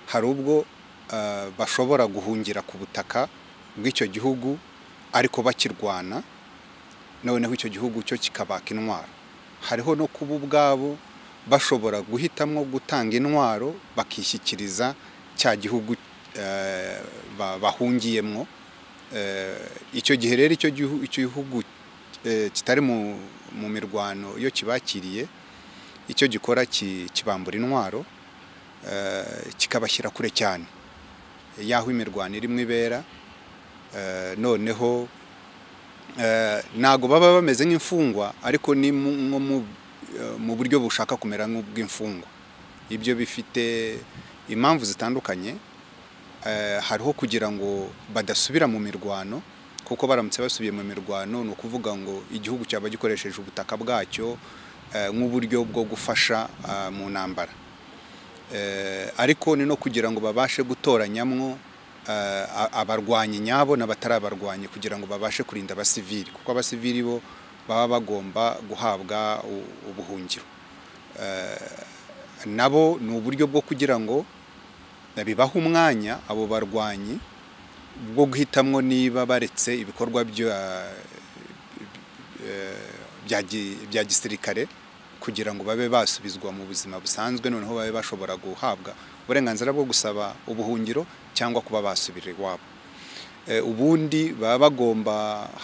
hari ubwo bashobora guhungira ku butaka bw'icyo gihugu ariko bakirwana, noneho icyo gihugu cyo kikabaka intwaro. Hariho no kuba ubwabo bashobora guhitamo gutanga intwaro bakishyikiriza cya gihugu bahungiyemo. Icyo gihe rero icyo gihugu kitari mu mirwano iyo kibakiriye, icyo gikora kibambura intwaro kikabashyira kure cyane yaho imirwano irimo ibera. Noneho ntago baba bameze nk'imfungwa, ariko ni mu buryo bushaka kumera nk'ubw'imfungwa. Ibyo bifite impamvu zitandukanye. Hariho kugira ngo badasubira mu mirwano, kuko baramutse basubiye mu mirwano ni ukuvuga ngo igihugu cyaba gikoresheje ubutaka bwacyo nk'uburyo bwo gufasha mu ntambara. Ariko ni no kugira ngo babashe gutoranyamwo abarwanyi nyabo n'abatari abarwanyi, kugira ngo babashe kurinda abasivili, kuko abasivili bo baba bagomba guhabwa ubuhungiro. Nabo ni uburyo bwo kugira ngo bibaha umwanya abo barwanyi bwo guhitamwo niba baretse ibikorwa bya gisirikare, kugira ngo babe basubizwa mu buzima busanzwe, noneho babe bashobora guhabwa uburenganzira bwo gusaba ubuhungiro cyangwa kuba basubira iwabo. Ubundi baba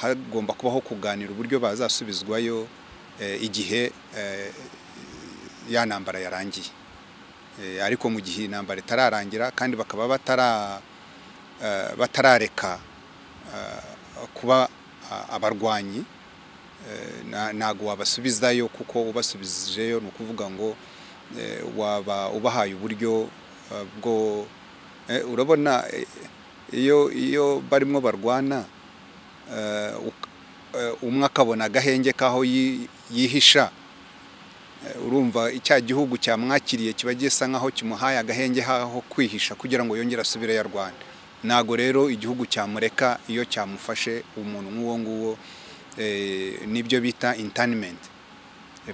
hagomba kubaho kuganira uburyo bazasubizwayo igihe ya ntambara yarangiye. Ariko mu gihe intambara itararangira kandi bakaba batarareka kuba abarwanyi, ntago wabasubizayo, kuko ubasubijeyo ni ukuvuga ngo waba ubahaye uburyo bwo urabona iyo barimo barwana, umwe akabona agahenge kaho yihisha, urumva icya gihugu cyamwakiriye kiba gisa nkaho kimuhaye agahenge haho kwihisha kugira ngo yongere asubire ya Rwanda. Nago rero igihugu cyamureka iyo cyamufashe umuntu nk'uwo nguwo, nibyo bita internment.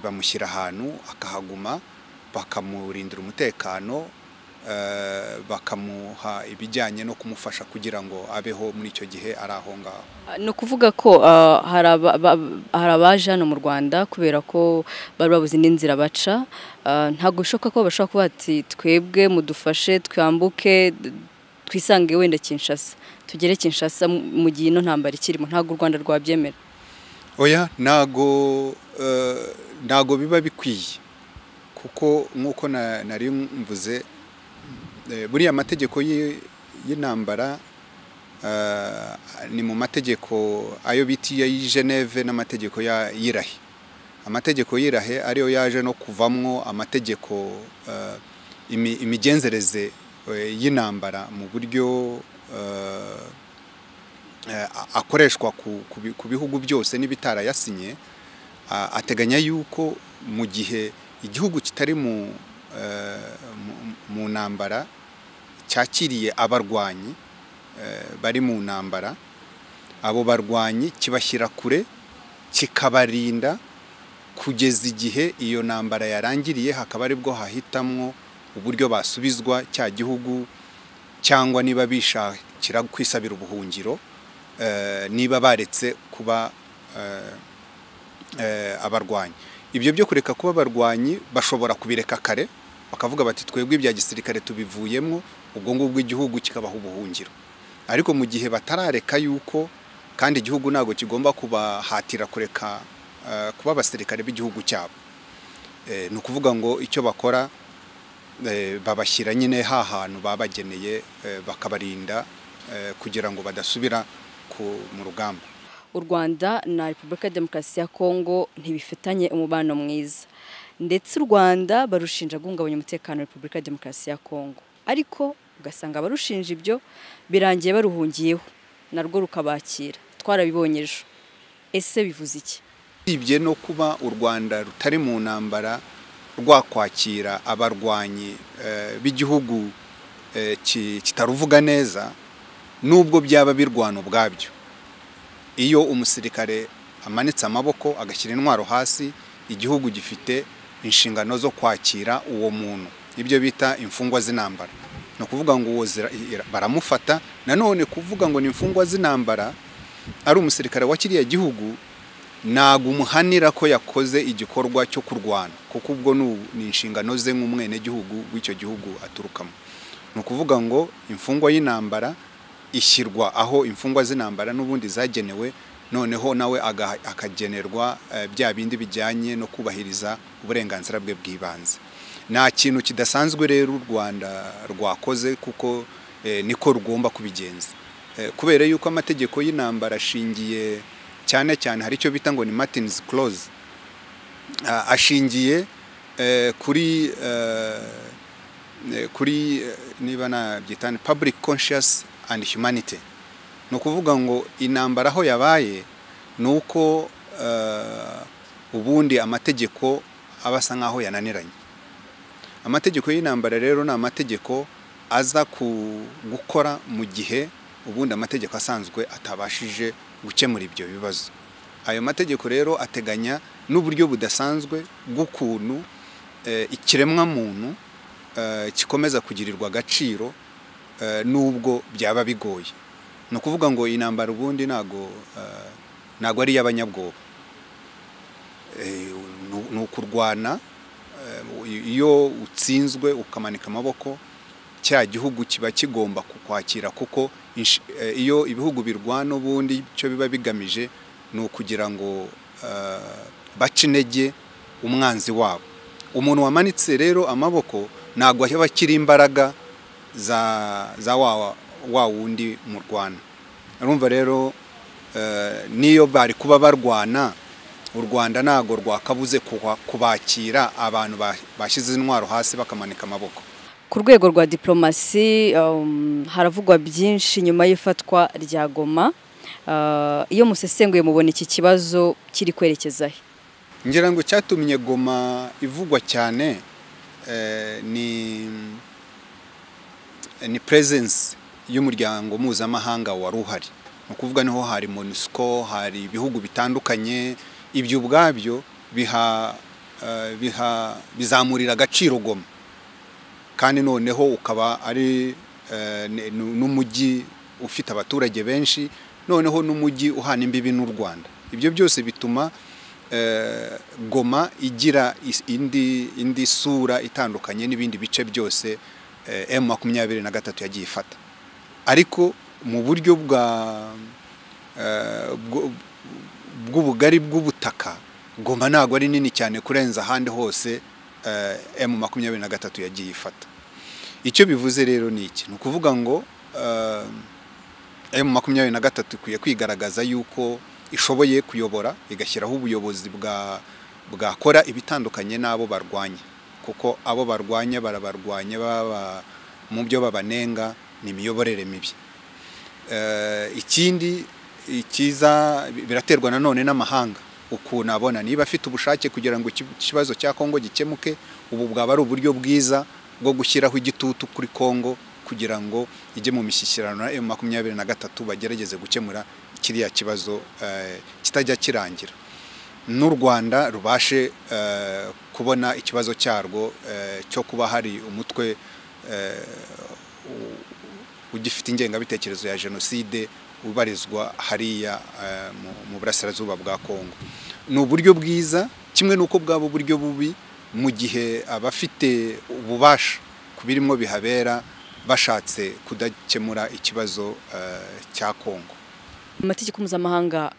Bamushyira ahantu akahaguma, bakamurindira umutekano, bakamuha ibijyanye no kumufasha kugira ngo abeho muri icyo gihe ari aho ngaho. Ni ukuvuga ko hari abaje hano mu Rwanda kubera ko bari babuze n'inzira baca, ntabwo bishoboka ko bashobora kuba ati twebwe mudufashe twambuke twisange wenda Kinshasa, tugere Kinshasa mu gihe ino ntambara ikirimo. Ntabwo u Rwanda rwabyemera. Oya, ntago biba bikwiye, kuko nk'uko nari mvuze, buriya amategeko y'intambara ni mu mategeko ayo bitiye y'i Geneve n'amategeko y'Irahe. Amategeko y'Irahe ariyo yaje no kuvamwo amategeko imigenzereze y'intambara mu buryo akoreshwa ku bihugu byose n'ibitarayasinye. Ateganya yuko mu gihe igihugu kitari mu ntambara cyakiriye abarwanyi bari mu ntambara, abo barwanyi kibashyira kure, kikabarinda kugeza igihe iyo ntambara yarangiriye, hakaba aribwo hahitamwo uburyo basubizwa cya gihugu, cyangwa niba bishakira kwisabira ubuhungiro, niba baretse kuba abarwanyi. Ibyo byo kureka kuba abarwanyi bashobora kubireka kare, bakavuga bati twebwe ibya gisirikare tubivuyemo, ubwo ngubwo igihugu kikabaha ubuhungiro. Ariko mu gihe batarareka yuko, kandi igihugu ntago kigomba kubahatira kureka kuba abasirikare b'igihugu cyabo, ni ukuvuga ngo icyo bakora babashyira nyine hantu babageneye, bakabarinda kugira ngo badasubira mu rugamba. U Rwanda na Repubulika ya Demokarasi ya Kongo ntibifitanye umubano mwiza, ndetse u Rwanda barushinja guhungabanya umutekano wa Repubulika ya Demokarasi ya Kongo, ariko ugasanga barushinja ibyo birangiye baruhungiyeho narwo rukabakira. Twarabibonye ejo. Ese bivuze iki? Ibye no kuba u Rwanda rutari mu ntambara rwakwakira abarwanyi b'igihugu kitaruvuga neza, nubwo byaba birwana ubwabyo. Iyo umusirikare amanitse amaboko agashyira intwaro hasi, igihugu gifite inshingano zo kwakira uwo muntu, ibyo bita imfungwa z'intambara. no kuvuga ngo baramufata nanone kuvuga ngo ni imfungwa z'intambara ari umusirikare wa kiriya gihugu ntago umuhanira ko yakoze igikorwa cyo kurwana kuko ubwo ni inshingano ze nk'umwene gihugu w'icyo gihugu aturukamo. No kuvuga ngo imfungwa y'intambara ishyirwa aho imfungwa z'intambara n'ubundi zagenewe, noneho nawe akagenerwa bya bindi bijyanye no kubahiriza uburenganzira bwe bw'ibanze. Nta kintu kidasanzwe rero u Rwanda rwakoze kuko niko rugomba kubigenza, kubera yuko amategeko y'intambara ashingiye cyane cyane hari icyo bita ngo ni Martin's Clause, ashingiye kuri niba nabyitane public conscience and humanity. No kuvuga ngo intambara aho yabaye nuko ubundi amategeko abasa nkaho yananiranye. Amategeko y'intambara rero ni amategeko aza gukora mu gihe ubundi amategeko asanzwe atabashije gukemura ibyo bibazo. Ayo mategeko rero ateganya n'uburyo budasanzwe bw'ukuntu ikiremwa muntu kikomeza kugirirwa agaciro nubwo byaba bigoye. No kuvuga ngo intambara ubundi nago ari y'abanyabwoba, no kurwana. Iyo utsinzwe ukamanika amaboko cya gihugu kiba kigomba kukwakira, kuko iyo ibihugu birwana ubundi cyo biba bigamije ni ukugira ngo bace intege umwanzi wabo. Umuntu wamanitse rero amaboko ntabwo aba akiri imbaraga za wa wundi mu Rwanda. Urumva rero niyo bari kuba barwana, u Rwanda ntago rwakabuze kubakira abantu bashyize intwaro hasi bakamanika amaboko. Ku rwego rwa diplomasi haravugwa byinshi nyuma y'ifatwa rya Goma. Iyo musesenguye mubona iki kibazo kiri kwerekeza he? Ngira ngo cyatumye Goma ivugwa cyane ni presence y'umuryango mpuzamahanga wari uhari. No kuvuga niho hari MONUSCO, hari ibihugu bitandukanye. Ibyo ubwabyo bizamurira agaciro Goma, kandi noneho ukaba ari n'umujyi ufite abaturage benshi, noneho n'umujyi uhana imbibi n'u Rwanda. Ibyo byose bituma Goma igira indi sura itandukanye n'ibindi bice byose M23 yagiye ifata. Ariko mu buryo bw'ubugari bw'ubutaka, Goma ntago ari nini cyane kurenza ahandi hose M23 yagiye ifata. Icyo bivuze rero ni iki? Ni ukuvuga ngo M23 ikwiye kwigaragaza yuko ishoboye kuyobora, igashyiraho ubuyobozi bwakora ibitandukanye n'abo barwanya, kuko abo barwanya barabarwanya baba mu byo babanenga ni imiyoborere mibi. Ikindi ikiza biraterwa nanone n'amahanga, ukuntu abona niba afite ubushake kugira ngo ikibazo cya Kongo gikemuke. Ubu bwaba ari uburyo bwiza bwo gushyiraho igitutu kuri Kongo kugira ngo ijye mu mishyikirano na M23 bagerageze gukemura kiriya kibazo kitajya kirangira, n'u Rwanda rubashe kubona ikibazo cyarwo cyo kuba hari umutwe ugifite ingengabitekerezo ya jenoside ubarizwa hariya mu burasirazuba bwa Kongo. Ni uburyo bwiza, kimwe n'uko bwabo buryo bubi mu gihe abafite ububasha kubirimo bihabera bashatse kudakemura ikibazo cya Kongo. Amategeko mpuzamahanga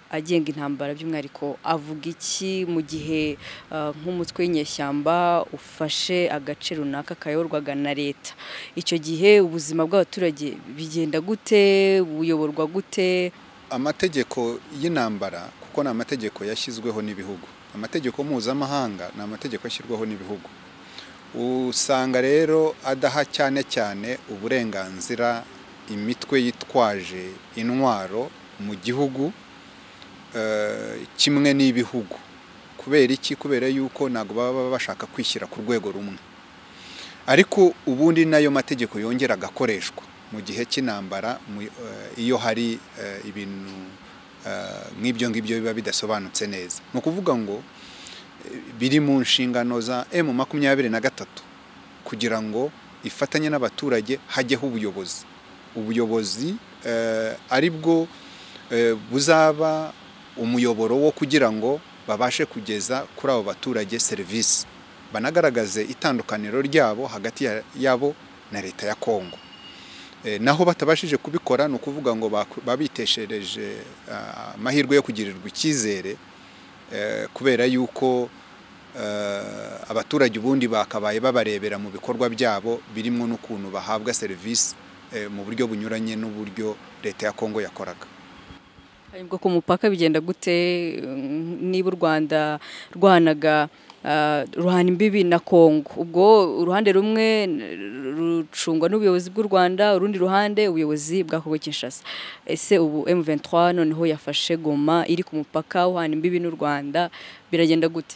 agenga intambara by'umwihariko avuga iki mu gihe nk'umutwe w'inyeshyamba ufashe agace runaka kayoborwaga na leta? Icyo gihe ubuzima bw'abaturage bigenda gute, buyoborwa gute? Amategeko y'intambara kuko ni amategeko yashyizweho n'ibihugu. Amategeko mpuzamahanga ni amategeko ashyirwaho n'ibihugu. Usanga rero adaha cyane cyane uburenganzira imitwe yitwaje intwaro mu gihugu kimwe n'ibihugu. Kubera iki? Kubera yuko ntago baba bashaka kwishyira ku rwego rumwe. Ariko ubundi nayo mategeko yongera agakoreshwa mu gihe cy'intambara iyo hari ibintu nk'ibyo biba bidasobanutse neza. Ni ukuvuga ngo biri mu nshingano za M23 kugira ngo ifatanye n'abaturage hajyeho ubuyobozi ari bwo buzaba umuyoboro wo kugira ngo babashe kugeza kuri abo baturage serivisi, banagaragaze itandukaniro ryabo hagati yabo na leta ya Kongo. Naho batabashije kubikora ni ukuvuga ngo babiteshereje amahirwe yo kugirirwa icyizere, kubera yuko abaturage ubundi bakabaye babarebera mu bikorwa byabo birimo n'ukuntu bahabwa serivisi mu buryo bunyuranye n'uburyo leta ya Kongo yakoraga. Ubwo ku mupaka bigenda gute niba u Rwanda rwanaga ruhana imbibi na Kongo? Ubwo uruhande rumwe rucungwa n'ubuyobozi bw'u Rwanda, urundi ruhande ubuyobozi bwa Kongo Kinshasa. Ese ubu M23 noneho yafashe Goma iri ku mupaka uhana imbibi n'u Rwanda, biragenda gute?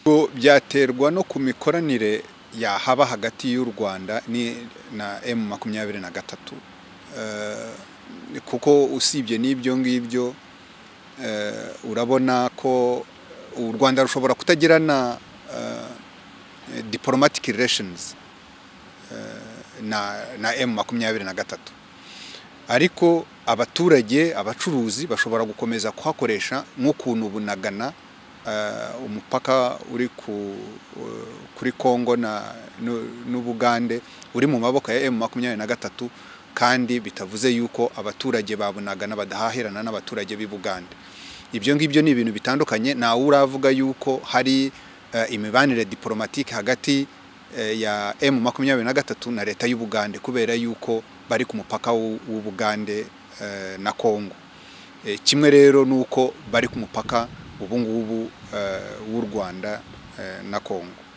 Byaterwa no ku mikoranire yahaba hagati y'u Rwanda na M23, kuko usibye n'ibyo ngibyo urabona ko u Rwanda rushobora kutagirana diplomatic relations na M23, ariko abaturage, abacuruzi bashobora gukomeza kuhakoresha nk'ukuntu bunagana umupaka uri kuri Kongo n'Ubugande uri mu maboko ya M23, kandi bitavuze yuko abaturage babunagana badahahirana n'abaturage b'i Bugande. Ibyo ngibyo ni ibintu bitandukanye. Nawe uravuga yuko hari imibanire diplomatique hagati ya M23 na leta y'u Bugande, kubera yuko bari ku mupaka w'u Bugande na Kongo. Kimwe rero nuko bari ku mupaka ubu ngubu w'u Rwanda na Kongo.